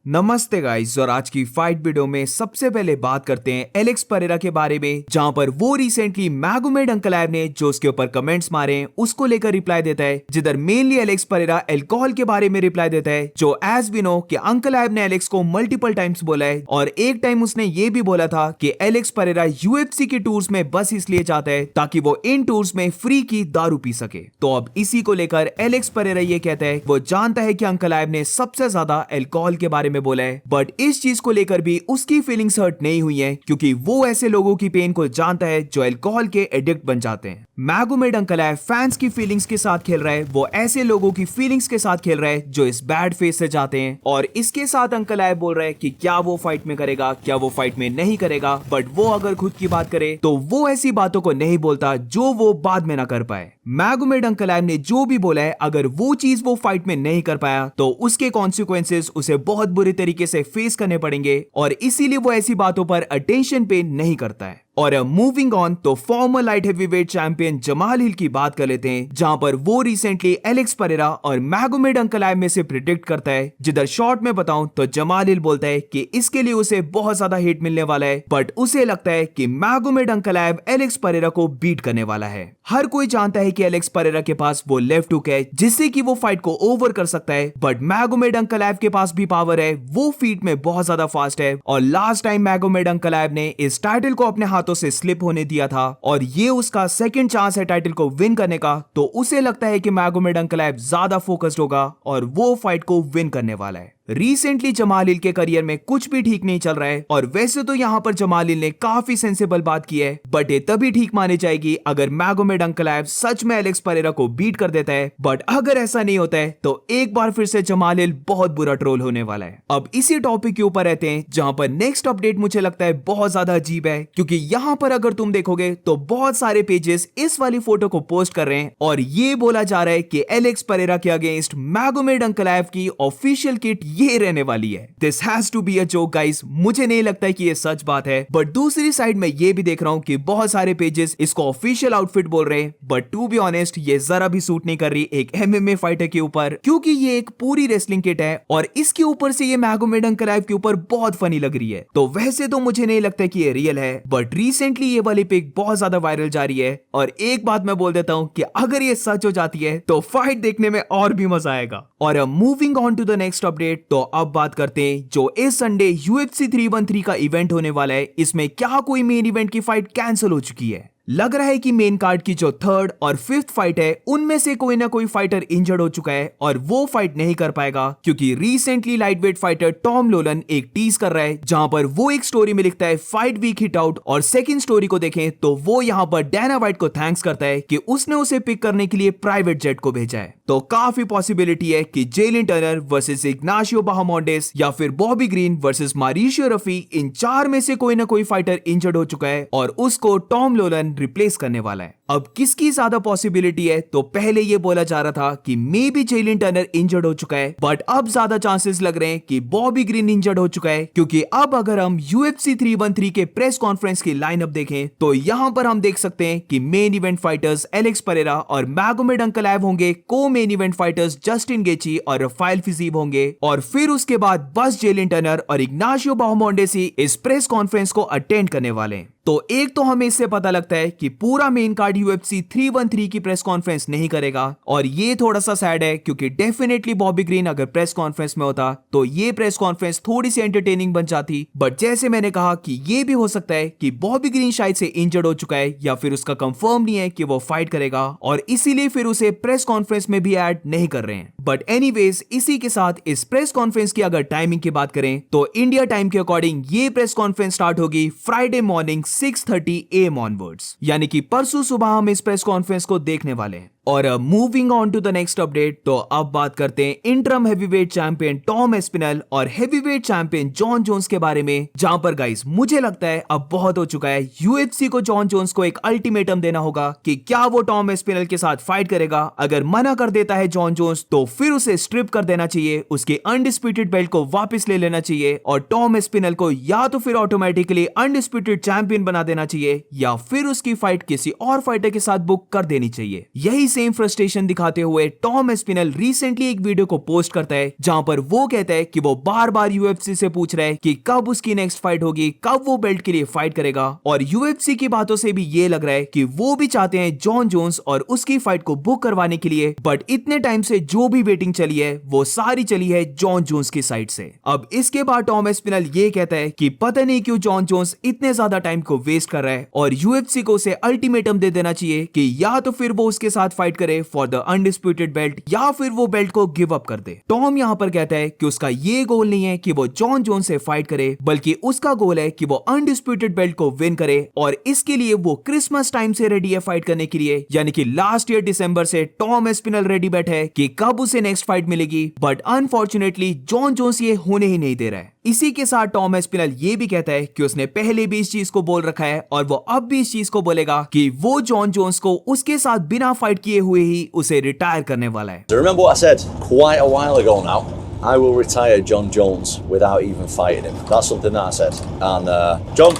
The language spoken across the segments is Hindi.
नमस्ते गाइस। और आज की फाइट वीडियो में सबसे पहले बात करते हैं एलेक्स परेरा के बारे में, जहां पर वो रिसेंटली मैगोमेड अंकलैब ने जो उसके ऊपर कमेंट्स मारे हैं उसको लेकर रिप्लाई देता है, जिधर मेनली एलेक्स परेरा अल्कोहल के बारे में रिप्लाई देता है, जो एज वी नो कि अंकलैब ने एलेक्स को मल्टीपल टाइम्स बोला है और एक टाइम उसने ये भी बोला था कि एलेक्स परेरा यूएफसी के टूर्स में बस इसलिए जाता है ताकि वो इन टूर्स में फ्री की दारू पी सके। तो अब इसी को लेकर एलेक्स परेरा ये कहता है वो जानता है कि अंकलैब ने सबसे ज्यादा अल्कोहल के बारे में बोला है, बट इस चीज को लेकर भी उसकी फीलिंग्स हर्ट नहीं हुई है क्योंकि वो ऐसे लोगों की पेन को जानता है जो अल्कोहल के एडिक्ट बन जाते हैं। मैगोमेड अंकलैब फैंस की फीलिंग्स के साथ खेल रहा है, वो ऐसे लोगों की फीलिंग्स के साथ खेल रहा है जो इस बैड फेस से जाते हैं। और इसके साथ अंकलैब बोल रहा है कि क्या वो फाइट में करेगा, क्या वो फाइट में नहीं करेगा, बट वो अगर खुद की बात करे तो वो ऐसी बातों को नहीं बोलता जो वो बाद में ना कर पाए। मैगोमेड अंकलैब ने जो भी बोला है, अगर वो चीज वो फाइट में नहीं कर पाया तो उसके कॉन्सिक्वेंसेस उसे बहुत बुरी तरीके से फेस करने पड़ेंगे और इसीलिए वो ऐसी बातों पर अटेंशन पे नहीं करता है। और मूविंग ऑन तो former light heavyweight champion Jamal Hill की बात कर लेते हैं, जहां पर वो रिसेंटली एलेक्स परेरा और मैगोमेड अंकलैब में से प्रिडिक्ट करता है। जिधर शॉर्ट में बताऊं तो जमाल हिल बोलता है कि इसके लिए उसे बहुत ज्यादा हिट मिलने वाला है, बट उसे लगता है कि मैगोमेड अंकलैब एलेक्स परेरा को बीट करने वाला है। हर कोई जानता है कि एलेक्स परेरा के पास वो लेफ्ट हुक है जिससे कि वो फाइट को ओवर कर सकता है, बट मैगोमेड अंकलैब के पास भी पावर है, वो फीट में बहुत ज्यादा फास्ट है। और लास्ट टाइम मैगोमेड अंकलैब ने इस टाइटल को अपने हाथों से स्लिप होने दिया था और ये उसका सेकंड चांस है टाइटल को विन करने का, तो उसे लगता है कि मैगोमेड अंकलैब ज्यादा फोकस्ड होगा और वो फाइट को विन करने वाला है। रिसेंटली जमाल हिल के करियर में कुछ भी ठीक नहीं चल रहा है और वैसे तो यहाँ पर जमाल हिल ने काफी सेंसिबल बात की है, बट ये तभी ठीक मानी जाएगी अगर मैगोमेड अंकलैब सच में एलेक्स परेरा को बीट कर देता है। बट अगर ऐसा नहीं होता है तो एक बार फिर से जमाल हिल बहुत बुरा ट्रोल होने वाला है। अब इसी टॉपिक के ऊपर रहते हैं जहां पर नेक्स्ट अपडेट मुझे लगता है बहुत ज्यादा अजीब है, क्योंकि यहाँ पर अगर तुम देखोगे तो बहुत सारे पेजेस इस वाली फोटो को पोस्ट कर रहे हैं और ये बोला जा रहा है कि एलेक्स परेरा के अगेंस्ट मैगोमेड अंकलैब की ऑफिशियल किट ये रहने वाली है। This has to be a joke guys, मुझे नहीं लगता है कि ये सच बात है, बट दूसरी साइड में ये भी देख रहा हूं कि बहुत सारे पेजेस इसको ऑफिशियल आउटफिट बोल रहे हैं, बट टू बी ऑनेस्ट ये जरा भी सूट नहीं कर रही एक एमएमए फाइटर के ऊपर, क्योंकि ये एक पूरी रेसलिंग किट है और इसके ऊपर से ये मैगोमेड अंकलैब के ऊपर बहुत फनी लग रही है। तो वैसे तो मुझे नहीं लगता कि ये रियल है, बट रिसेंटली ये वाली पिक बहुत ज्यादा वायरल जा रही है। और एक बात मैं बोल देता हूं कि अगर ये सच हो जाती है तो फाइट देखने में और भी मजा आएगा। और moving on to the next update, तो अब बात करते हैं जो इस संडे यूएफसी 313 का इवेंट होने वाला है, इसमें क्या कोई मेन इवेंट की फाइट कैंसिल हो चुकी है। लग रहा है कि मेन कार्ड की जो थर्ड और फिफ्थ फाइट है उनमें से कोई ना कोई फाइटर इंजर्ड हो चुका है और वो फाइट नहीं कर पाएगा, क्योंकि रिसेंटली लाइटवेट फाइटर टॉम लोलन एक टीज कर रहा है जहां पर वो एक स्टोरी में लिखता है फाइट वीक हिट आउट, और सेकंड स्टोरी को देखें तो वो यहां पर डैना वाइट को थैंक्स करता है कि उसने उसे पिक करने के लिए प्राइवेट जेट को भेजा है। तो काफी पॉसिबिलिटी है कि जेलिन टर्नर वर्सेस इग्नाशियो बाहामोंडेस या फिर बॉबी ग्रीन वर्सेस मारिशियो रफी, इन चार में से कोई ना कोई फाइटर इंजर्ड हो चुका है और उसको टॉम लोलन रिप्लेस करने वाला है। अब किसकी ज्यादा पॉसिबिलिटी है, तो पहले ये बोला जा रहा था कि मे बी जेलिन टर्नर इंजर्ड हो चुका है, बट अब ज्यादा चांसेस लग रहे हैं कि बॉबी ग्रीन इंजर्ड हो चुका है, क्योंकि अब अगर हम यूएफसी 313 के प्रेस कॉन्फ्रेंस की लाइनअप देखें तो यहां पर हम देख सकते हैं कि main event fighters Alex Pereira और मैगोमेड अंकलैब होंगे, को मेन इवेंट फाइटर्स जस्टिन गेची और रफाइल फिजीब होंगे, और फिर उसके बाद बस जेलिन टर्नर और इग्नाशियो बाहामोंडेस ही इस प्रेस कॉन्फ्रेंस को अटेंड करने वाले हैं। तो एक तो हमें इससे पता लगता है कि पूरा मेन कार्ड यूएफसी 313 की प्रेस कॉन्फ्रेंस नहीं करेगा, और ये थोड़ा सा सैड है क्योंकि डेफिनेटली बॉबी ग्रीन अगर प्रेस कॉन्फ्रेंस में होता तो ये प्रेस कॉन्फ्रेंस थोड़ी सी एंटरटेनिंग बन जाती, बट जैसे मैंने कहा कि ये भी हो सकता है कि बॉबी ग्रीन शायद से इंजर्ड हो चुका है या फिर उसका कंफर्म नहीं है कि वो फाइट करेगा और इसीलिए फिर उसे प्रेस कॉन्फ्रेंस में भी ऐड नहीं कर रहे हैं। बट एनीवेज, इसी के साथ इस प्रेस कॉन्फ्रेंस की अगर टाइमिंग की बात करें तो इंडिया टाइम के अकॉर्डिंग ये प्रेस कॉन्फ्रेंस स्टार्ट होगी फ्राइडे मॉर्निंग 6:30 AM ऑनवर्ड्स, यानी कि परसों सुबह हम इस प्रेस कॉन्फ्रेंस को देखने वाले हैं। और moving on to the next update, तो अब बात करते हैं interim heavyweight champion Tom Aspinall और हेवीवेट चैंपियन जॉन जोन्स के बारे में, जहां पर गाइस मुझे लगता है अब बहुत हो चुका है। यूएफसी को जॉन जोन्स को एक अल्टीमेटम देना होगा कि क्या वो टॉम एस्पिनल के साथ फाइट करेगा। अगर मना कर देता है जॉन जोन्स तो फिर उसे स्ट्रिप कर देना चाहिए, उसके अनडिस्प्यूटेड बेल्ट को वापस ले लेना चाहिए और टॉम एस्पिनल को या तो फिर ऑटोमेटिकली अनडिस्प्यूटेड चैंपियन बना देना चाहिए या फिर उसकी फाइट किसी और फाइटर के साथ बुक कर देनी चाहिए। यही सेम फ्रस्ट्रेशन दिखाते हुए टॉम एस्पिनल रिसेंटली एक वीडियो को पोस्ट करता है जहां पर वो कहता है कि वो बार बार यूएफसी से पूछ रहा है कि कब उसकी नेक्स्ट फाइट होगी, कब वो बेल्ट के लिए फाइट करेगा। और यूएफसी की बातों से भी ये लग रहा है कि वो भी चाहते हैं जॉन जोन्स और उसकी फाइट को बुक करवाने के लिए, बट इतने टाइम से जो भी वेटिंग चली है वो सारी चली है जॉन जोन्स की साइड से। अब इसके बाद टॉम एस्पिनल ये कहता है कि पता नहीं क्यों जॉन जोन्स इतने ज्यादा टाइम को वेस्ट कर रहा है और यूएफसी को उसे अल्टीमेटम दे देना चाहिए कि या तो फिर वो उसके साथ फाइट करे फॉर द अनडिस्प्यूटेड बेल्ट या फिर वो बेल्ट को गिव अप कर दे। टॉम यहां पर कहता है कि उसका ये गोल नहीं है कि वो जॉन जोन्स से फाइट करे, बल्कि उसका गोल है कि वो अनडिस्प्यूटेड बेल्ट को विन करे और इसके लिए वो क्रिसमस टाइम से रेडी है फाइट करने के लिए। यानी कि लास्ट ईयर दिसंबर से टॉम एस्पिनल रेडी बैठा है कि कब उसे नेक्स्ट फाइट मिलेगी, बट अनफॉर्चुनेटली जॉन जोन्स ये होने ही नहीं दे रहा है। इसी के साथ टॉम एस्पिनल ये भी कहता है कि उसने पहले भी इस चीज को बोल रखा है और वो अब भी इस चीज को बोलेगा कि वो जॉन जोन्स को उसके साथ बिना फाइट किए हुए ही उसे रिटायर करने वाला है। So remember what I said quite a while ago now? I will retire John Jones without even fighting him. That's something that I said. And John,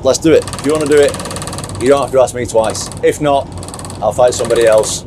let's do it. If you want to do it, you don't have to ask me twice. If not, I'll fight somebody else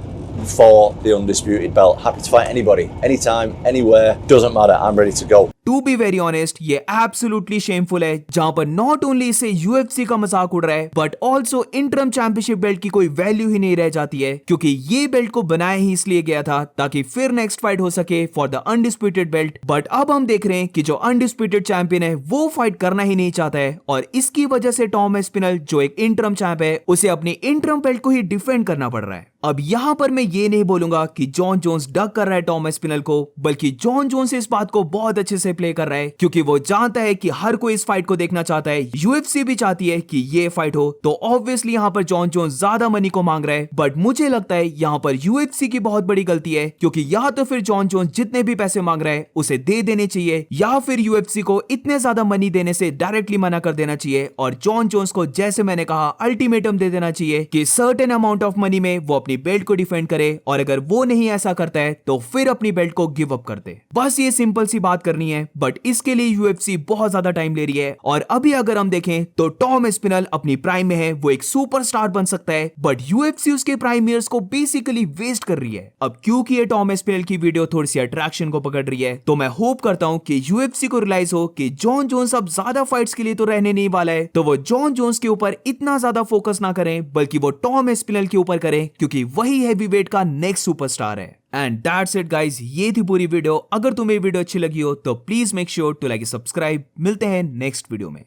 for the undisputed belt. Happy to fight anybody, anytime, anywhere. Doesn't matter. I'm ready to go. To be very honest ये एब्सोल्युटली शेमफुल है जहां पर नॉट ओनली इससे यूएफसी का मजाक उड़ रहा है but also interim championship belt की कोई वैल्यू ही नहीं रह जाती है, क्योंकि ये बेल्ट को बनाया ही इसलिए गया था ताकि फिर नेक्स्ट फाइट हो सके for the undisputed belt. But अब हम देख रहे हैं कि जो अनडिस्प्यूटेड चैंपियन है वो फाइट करना ही नहीं चाहता है और इसकी वजह से टॉम एस्पिनल जो एक इंटरम चैंप है उसे अपने इंटरम बेल्ट को ही डिफेंड करना पड़ रहा है। अब यहां पर मैं ये नहीं बोलूंगा कि जॉन जोन्स डक कर रहा है टॉम एस्पिनल को, बल्कि जॉन जोन्स इस बात को बहुत अच्छे से प्ले कर रहा है क्योंकि वो जानता है कि हर कोई इस फाइट को देखना चाहता है, यूएफसी भी चाहती है कि ये फाइट हो, तो ऑब्वियसली यहां पर जॉन जोन्स ज्यादा मनी को मांग रहा है। बट मुझे लगता है यहां पर यूएफसी की बहुत बड़ी गलती है, क्योंकि या तो फिर जॉन जोन्स जितने भी पैसे मांग रहा है उसे दे देने चाहिए या फिर यूएफसी को इतने ज्यादा मनी देने से डायरेक्टली मना कर देना चाहिए और जॉन जोन्स को जैसे मैंने कहा अल्टीमेटम दे देना चाहिए कि सर्टेन अमाउंट ऑफ मनी में वो अपनी बेल्ट को डिफेंड करे और अगर वो नहीं ऐसा करता है तो फिर अपनी बेल्ट को गिव अप कर दे। बस ये सिंपल सी बात करनी है, बट इसके लिए यूएफसी बहुत ज्यादा टाइम ले रही है। और अभी अगर हम देखें तो टॉम एस्पिनल अपनी प्राइम में है, वो एक सुपरस्टार बन सकता है, बट यूएफसी उसके प्राइम ईयर्स को बेसिकली वेस्ट कर रही है। अब क्योंकि ये टॉम एस्पिनल की वीडियो थोड़ी सी अट्रैक्शन को पकड़ रही है तो मैं होप करता हूं कि यूएफसी को रियलाइज हो कि जॉन जोन्स अब ज्यादा फाइट्स के लिए तो रहने नहीं वाला है, तो वो जॉन जोन्स के ऊपर इतना ज्यादा फोकस ना करें बल्कि वो टॉम एस्पिनल के ऊपर करें, क्योंकि वही हेवीवेट का नेक्स्ट सुपरस्टार है। एंड दैट्स इट गाइस, ये थी पूरी वीडियो। अगर तुम्हें वीडियो अच्छी लगी हो तो please make sure to like subscribe. मिलते हैं नेक्स्ट वीडियो में।